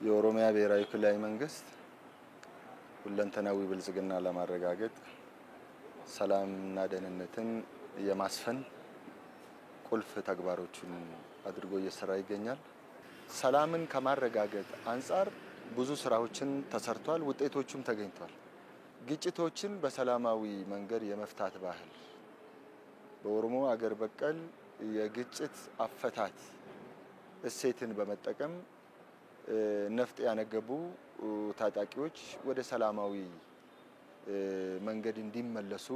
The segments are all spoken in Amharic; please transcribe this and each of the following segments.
የኦሮሚያ ብሔራዊ ክልላዊ መንግስት ሁለንተናዊ ብልጽግና ለማረጋገጥ ሰላምና ደህንነትን የማስፈን ቁልፍ ተግባሮችን አድርጎ እየሰራ ይገኛል። ሰላምን ከማረጋገጥ አንፃር ብዙ ስራዎችን ተሰርቷል፣ ውጤቶችም ተገኝቷል። ግጭቶችን በሰላማዊ መንገድ የመፍታት ባህል በኦሮሞ አገር በቀል የግጭት አፈታት እሴትን በመጠቀም ነፍጥ ያነገቡ ታጣቂዎች ወደ ሰላማዊ መንገድ እንዲመለሱ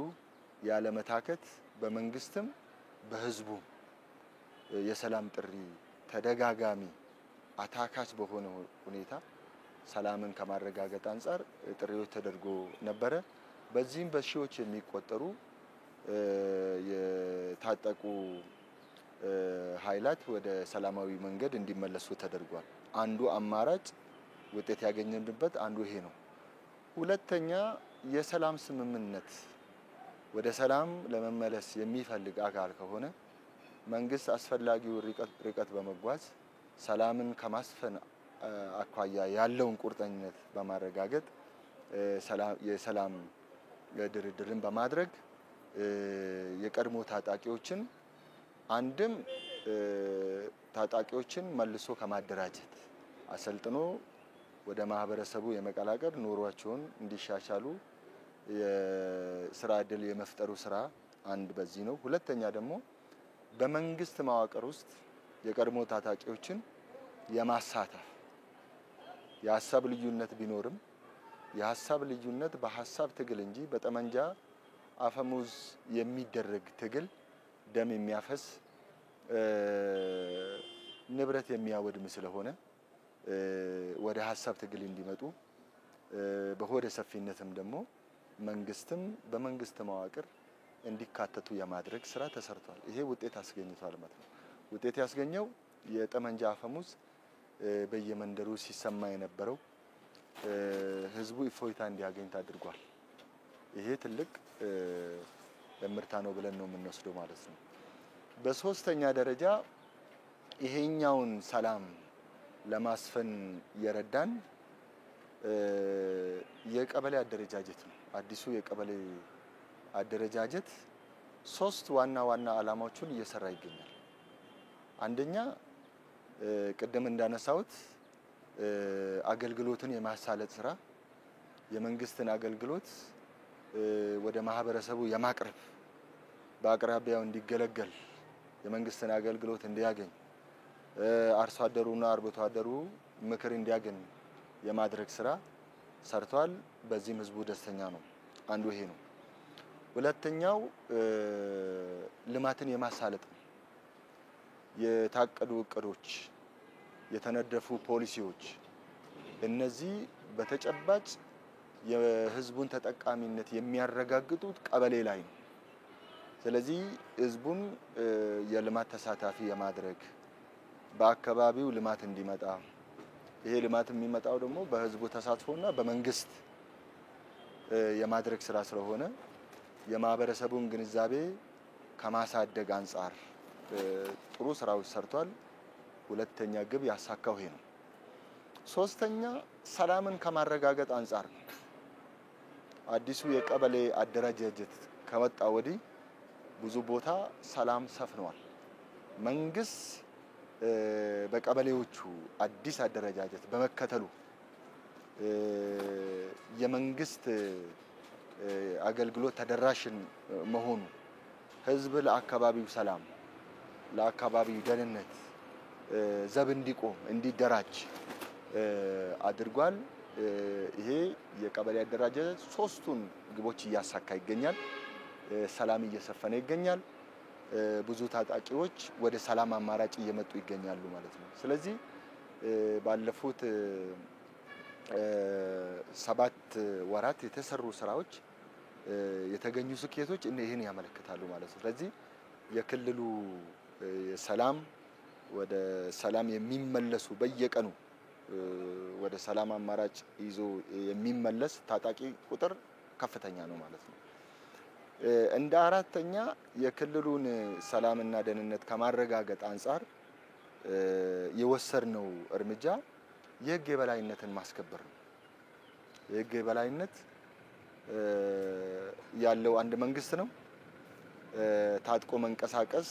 ያለመታከት በመንግስትም በህዝቡ የሰላም ጥሪ ተደጋጋሚ አታካች በሆነ ሁኔታ ሰላምን ከማረጋገጥ አንፃር ጥሪዎች ተደርጎ ነበረ። በዚህም በሺዎች የሚቆጠሩ የታጠቁ ኃይላት ወደ ሰላማዊ መንገድ እንዲመለሱ ተደርጓል። አንዱ አማራጭ ውጤት ያገኘንበት አንዱ ይሄ ነው። ሁለተኛ የሰላም ስምምነት ወደ ሰላም ለመመለስ የሚፈልግ አካል ከሆነ መንግስት አስፈላጊው ርቀት በመጓዝ ሰላምን ከማስፈን አኳያ ያለውን ቁርጠኝነት በማረጋገጥ የሰላም ድርድርን በማድረግ የቀድሞ ታጣቂዎችን አንድም ታጣቂዎችን መልሶ ከማደራጀት አሰልጥኖ ወደ ማህበረሰቡ የመቀላቀል ኑሯቸውን እንዲሻሻሉ የስራ ዕድል የመፍጠሩ ስራ አንድ በዚህ ነው። ሁለተኛ ደግሞ በመንግስት መዋቅር ውስጥ የቀድሞ ታጣቂዎችን የማሳተፍ የሀሳብ ልዩነት ቢኖርም የሀሳብ ልዩነት በሀሳብ ትግል እንጂ በጠመንጃ አፈሙዝ የሚደረግ ትግል ደም የሚያፈስ ንብረት የሚያወድም ስለሆነ ወደ ሀሳብ ትግል እንዲመጡ በሆደ ሰፊነትም ደግሞ መንግስትም በመንግስት መዋቅር እንዲካተቱ የማድረግ ስራ ተሰርቷል። ይሄ ውጤት አስገኝቷል ማለት ነው። ውጤት ያስገኘው የጠመንጃ አፈሙዝ በየመንደሩ ሲሰማ የነበረው ህዝቡ እፎይታ እንዲያገኝ አድርጓል። ይሄ ትልቅ እምርታ ነው ብለን ነው የምንወስደው ማለት ነው። በሶስተኛ ደረጃ ይሄኛውን ሰላም ለማስፈን የረዳን የቀበሌ አደረጃጀት ነው። አዲሱ የቀበሌ አደረጃጀት ሶስት ዋና ዓላማዎችን እየሰራ ይገኛል። አንደኛ ቅድም እንዳነሳሁት አገልግሎትን የማሳለጥ ስራ የመንግስትን አገልግሎት ወደ ማህበረሰቡ የማቅረብ በአቅራቢያው እንዲገለገል የመንግስትን አገልግሎት እንዲያገኝ አርሶ አደሩና አርብቶ አደሩ ምክር እንዲያገኝ የማድረግ ስራ ሰርቷል። በዚህም ህዝቡ ደስተኛ ነው። አንዱ ይሄ ነው። ሁለተኛው ልማትን የማሳለጥ ነው። የታቀዱ እቅዶች፣ የተነደፉ ፖሊሲዎች እነዚህ በተጨባጭ የህዝቡን ተጠቃሚነት የሚያረጋግጡት ቀበሌ ላይ ነው። ስለዚህ ህዝቡን የልማት ተሳታፊ የማድረግ በአካባቢው ልማት እንዲመጣ ይሄ ልማት የሚመጣው ደግሞ በህዝቡ ተሳትፎና በመንግስት የማድረግ ስራ ስለሆነ የማህበረሰቡን ግንዛቤ ከማሳደግ አንፃር ጥሩ ስራዎች ሰርቷል። ሁለተኛ ግብ ያሳካው ይሄ ነው። ሶስተኛ ሰላምን ከማረጋገጥ አንፃር አዲሱ የቀበሌ አደረጃጀት ከመጣ ወዲህ ብዙ ቦታ ሰላም ሰፍኗል። መንግስት በቀበሌዎቹ አዲስ አደረጃጀት በመከተሉ የመንግስት አገልግሎት ተደራሽን መሆኑ ህዝብ ለአካባቢው ሰላም ለአካባቢው ደህንነት ዘብ እንዲቆም እንዲደራጅ አድርጓል። ይሄ የቀበሌ አደረጃጀት ሶስቱን ግቦች እያሳካ ይገኛል። ሰላም እየሰፈነ ይገኛል። ብዙ ታጣቂዎች ወደ ሰላም አማራጭ እየመጡ ይገኛሉ ማለት ነው። ስለዚህ ባለፉት 7 ወራት የተሰሩ ስራዎች የተገኙ ስኬቶች ይሄን ያመለክታሉ ማለት ነው። ስለዚህ የክልሉ ሰላም ወደ ሰላም የሚመለሱ በየቀኑ ወደ ሰላም አማራጭ ይዞ የሚመለስ ታጣቂ ቁጥር ከፍተኛ ነው ማለት ነው። እንደ አራተኛ የክልሉን ሰላምና ደህንነት ከማረጋገጥ አንፃር የወሰድነው እርምጃ የህግ የበላይነትን ማስከበር ነው። የህግ የበላይነት ያለው አንድ መንግስት ነው። ታጥቆ መንቀሳቀስ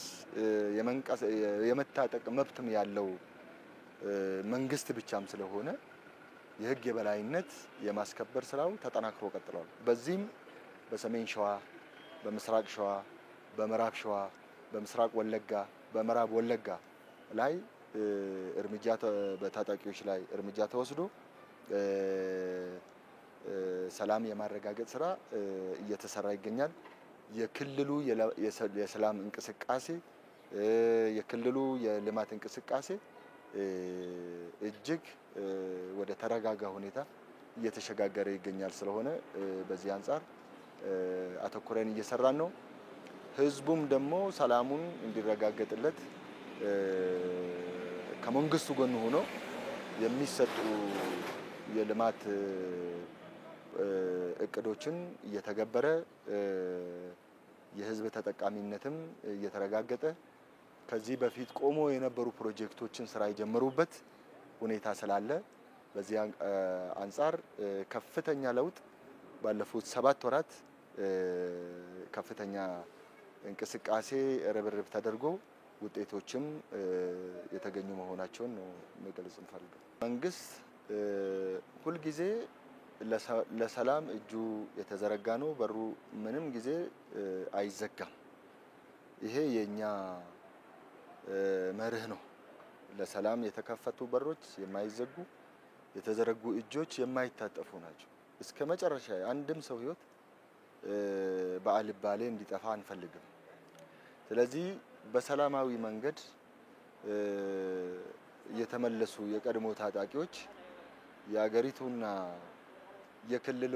የመታጠቅ መብትም ያለው መንግስት ብቻም ስለሆነ የህግ የበላይነት የማስከበር ስራው ተጠናክሮ ቀጥሏል። በዚህም በሰሜን ሸዋ፣ በምስራቅ ሸዋ፣ በምዕራብ ሸዋ፣ በምስራቅ ወለጋ፣ በምዕራብ ወለጋ ላይ እርምጃ በታጣቂዎች ላይ እርምጃ ተወስዶ ሰላም የማረጋገጥ ስራ እየተሰራ ይገኛል። የክልሉ የሰላም እንቅስቃሴ የክልሉ የልማት እንቅስቃሴ እጅግ ወደ ተረጋጋ ሁኔታ እየተሸጋገረ ይገኛል። ስለሆነ በዚህ አንፃር አተኩረን እየሰራን ነው። ህዝቡም ደግሞ ሰላሙን እንዲረጋገጥለት ከመንግስቱ ጎን ሆኖ የሚሰጡ የልማት እቅዶችን እየተገበረ የህዝብ ተጠቃሚነትም እየተረጋገጠ ከዚህ በፊት ቆሞ የነበሩ ፕሮጀክቶችን ስራ የጀመሩበት ሁኔታ ስላለ በዚህ አንፃር ከፍተኛ ለውጥ ባለፉት 7 ወራት ከፍተኛ እንቅስቃሴ ርብርብ ተደርጎ ውጤቶችም የተገኙ መሆናቸውን ነው መግለጽ እንፈልጋለን። መንግስት ሁል ጊዜ ለሰላም እጁ የተዘረጋ ነው። በሩ ምንም ጊዜ አይዘጋም። ይሄ የኛ መርህ ነው። ለሰላም የተከፈቱ በሮች የማይዘጉ የተዘረጉ እጆች የማይታጠፉ ናቸው። እስከ መጨረሻ አንድም ሰው ህይወት በአልባሌ እንዲጠፋ አንፈልግም። ስለዚህ በሰላማዊ መንገድ የተመለሱ የቀድሞ ታጣቂዎች የአገሪቱና የክልሉ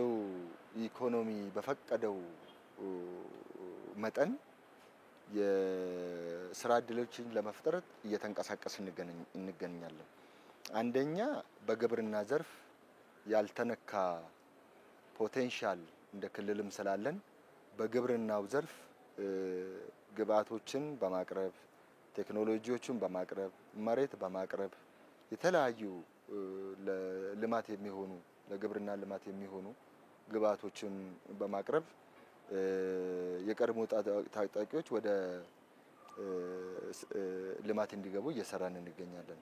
ኢኮኖሚ በፈቀደው መጠን የስራ እድሎችን ለመፍጠር እየተንቀሳቀስን እንገኛለን። አንደኛ በግብርና ዘርፍ ያልተነካ ፖቴንሻል እንደ ክልልም ስላለን በግብርናው ዘርፍ ግብአቶችን በማቅረብ ቴክኖሎጂዎችን በማቅረብ መሬት በማቅረብ የተለያዩ ለልማት የሚሆኑ ለግብርና ልማት የሚሆኑ ግብአቶችን በማቅረብ የቀድሞ ታጣቂዎች ወደ ልማት እንዲገቡ እየሰራን እንገኛለን።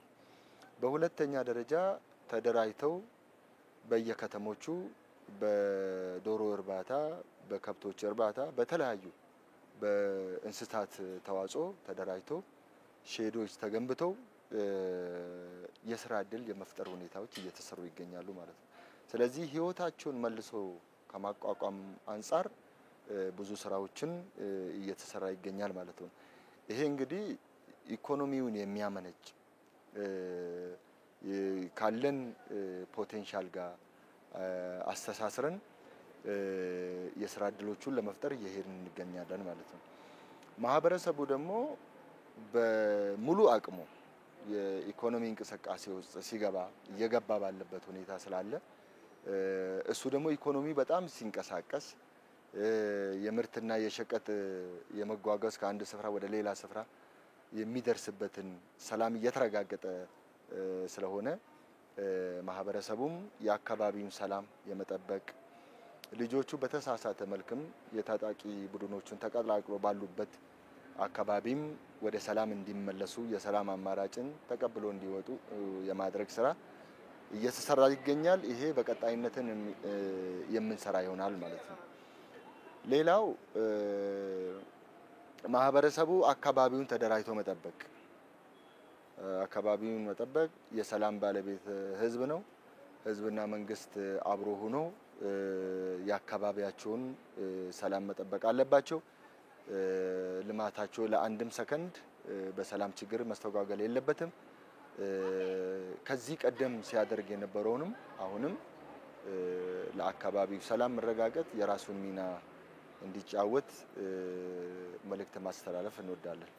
በሁለተኛ ደረጃ ተደራጅተው በየከተሞቹ በዶሮ እርባታ፣ በከብቶች እርባታ፣ በተለያዩ በእንስሳት ተዋጽኦ ተደራጅተው ሼዶች ተገንብተው የስራ እድል የመፍጠር ሁኔታዎች እየተሰሩ ይገኛሉ ማለት ነው። ስለዚህ ህይወታቸውን መልሶ ከማቋቋም አንፃር ብዙ ስራዎችን እየተሰራ ይገኛል ማለት ነው። ይሄ እንግዲህ ኢኮኖሚውን የሚያመነጭ ካለን ፖቴንሻል ጋር አስተሳስረን የስራ እድሎቹን ለመፍጠር እየሄድን እንገኛለን ማለት ነው። ማህበረሰቡ ደግሞ በሙሉ አቅሙ የኢኮኖሚ እንቅስቃሴ ውስጥ እየገባ ባለበት ሁኔታ ስላለ እሱ ደግሞ ኢኮኖሚ በጣም ሲንቀሳቀስ የምርትና የሸቀጥ የመጓጓዝ ከአንድ ስፍራ ወደ ሌላ ስፍራ የሚደርስበትን ሰላም እየተረጋገጠ ስለሆነ ማህበረሰቡም የአካባቢውን ሰላም የመጠበቅ ልጆቹ በተሳሳተ መልኩም የታጣቂ ቡድኖቹን ተቀላቅሎ ባሉበት አካባቢም ወደ ሰላም እንዲመለሱ የሰላም አማራጭን ተቀብሎ እንዲወጡ የማድረግ ስራ እየተሰራ ይገኛል። ይሄ በቀጣይነትን የምንሰራ ይሆናል ማለት ነው። ሌላው ማህበረሰቡ አካባቢውን ተደራጅቶ መጠበቅ የሰላም ባለቤት ህዝብ ነው። ህዝብና መንግስት አብሮ ሆኖ የአካባቢያቸውን ሰላም መጠበቅ አለባቸው። ልማታቸው ለአንድም ሰከንድ በሰላም ችግር መስተጓገል የለበትም። ከዚህ ቀደም ሲያደርግ የነበረውንም አሁንም ለአካባቢው ሰላም መረጋገጥ የራሱን ሚና እንዲጫወት መልእክት ማስተላለፍ እንወዳለን።